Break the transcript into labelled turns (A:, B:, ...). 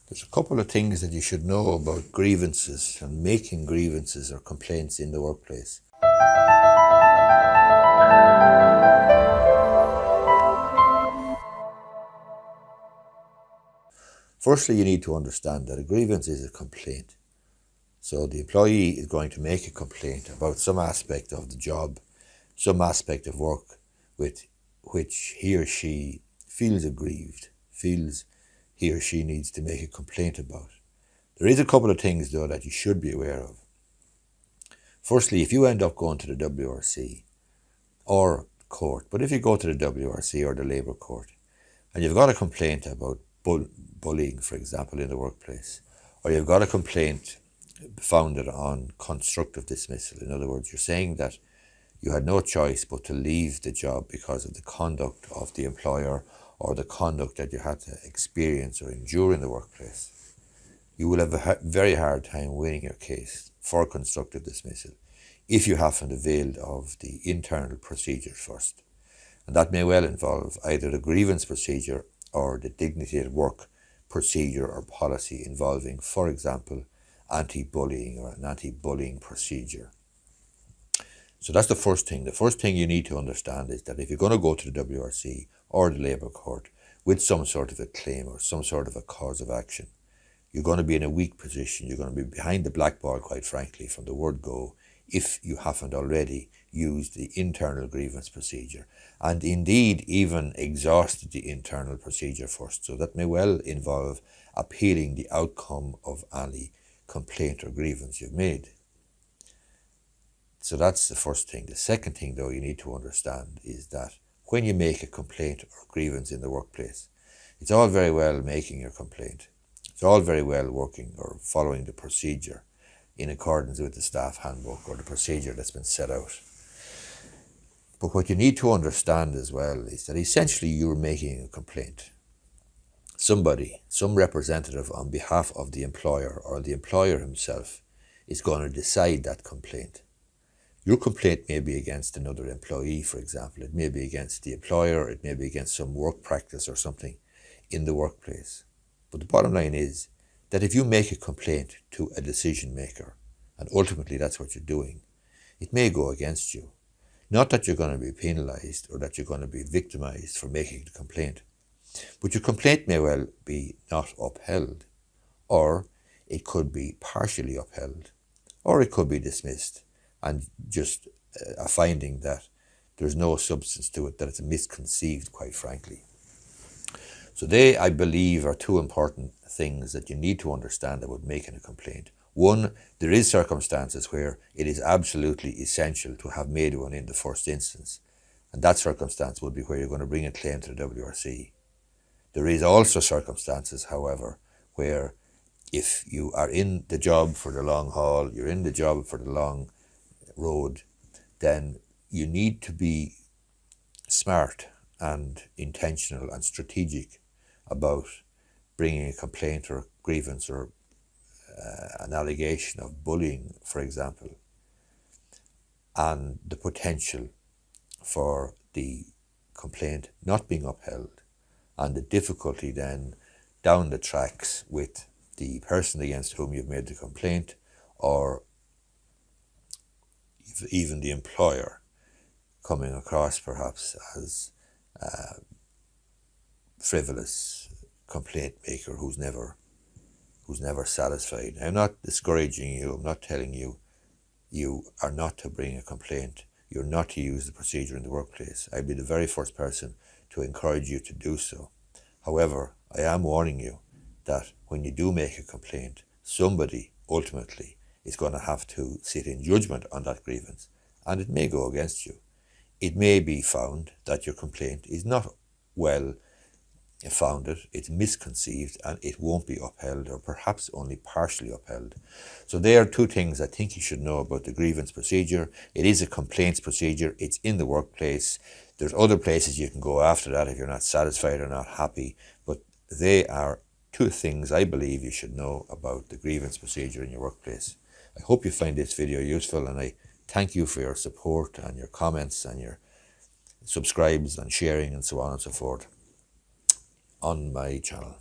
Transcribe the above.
A: There's a couple of things that you should know about grievances and making grievances or complaints in the workplace. Firstly, you need to understand that a grievance is a complaint. So the employee is going to make a complaint about some aspect of the job, some aspect of work with which he or she feels aggrieved, feels he or she needs to make a complaint about. There is a couple of things, though, that you should be aware of. Firstly, if you end up going to the WRC or court, but if you go to the WRC or the Labour Court and you've got a complaint about bullying, for example, in the workplace, or you've got a complaint founded on constructive dismissal, in other words, you're saying that you had no choice but to leave the job because of the conduct of the employer or the conduct that you had to experience or endure in the workplace, you will have a very hard time winning your case for constructive dismissal if you haven't availed of the internal procedures first. And that may well involve either the grievance procedure or the dignity at work procedure or policy involving, for example, anti-bullying or an anti-bullying procedure. So that's the first thing. The first thing you need to understand is that if you're going to go to the WRC or the Labour Court with some sort of a claim or some sort of a cause of action, you're going to be in a weak position. You're going to be behind the black ball, quite frankly, from the word go, if you haven't already used the internal grievance procedure and indeed even exhausted the internal procedure first. So that may well involve appealing the outcome of any complaint or grievance you've made. So that's the first thing. The second thing, though, you need to understand is that when you make a complaint or grievance in the workplace, it's all very well making your complaint. It's all very well working or following the procedure in accordance with the staff handbook or the procedure that's been set out. But what you need to understand as well is that essentially you're making a complaint. Somebody, some representative on behalf of the employer or the employer himself is going to decide that complaint. Your complaint may be against another employee, for example. It may be against the employer, it may be against some work practice or something in the workplace. But the bottom line is that if you make a complaint to a decision maker, and ultimately that's what you're doing, it may go against you. Not that you're going to be penalised or that you're going to be victimised for making the complaint, but your complaint may well be not upheld, or it could be partially upheld, or it could be dismissed, and just a finding that there's no substance to it, that it's misconceived, quite frankly. So they, I believe, are two important things that you need to understand about making a complaint. One, there is circumstances where it is absolutely essential to have made one in the first instance, and that circumstance would be where you're going to bring a claim to the WRC. There is also circumstances, however, where if you are in the job for the long haul, you're in the job for the long road, then you need to be smart and intentional and strategic about bringing a complaint or a grievance or an allegation of bullying, for example, and the potential for the complaint not being upheld and the difficulty then down the tracks with the person against whom you've made the complaint, or even the employer coming across perhaps as a frivolous complaint maker who's never satisfied. I'm not discouraging you. I'm not telling you you are not to bring a complaint. You're not to use the procedure in the workplace. I'd be the very first person to encourage you to do so. However, I am warning you that when you do make a complaint, somebody ultimately is going to have to sit in judgment on that grievance, and it may go against you. It may be found that your complaint is not well founded, it's misconceived, and it won't be upheld, or perhaps only partially upheld. So there are two things I think you should know about the grievance procedure. It is a complaints procedure. It's in the workplace. There's other places you can go after that if you're not satisfied or not happy, but they are two things I believe you should know about the grievance procedure in your workplace. I hope you find this video useful, and I thank you for your support and your comments and your subscribes and sharing and so on and so forth on my channel.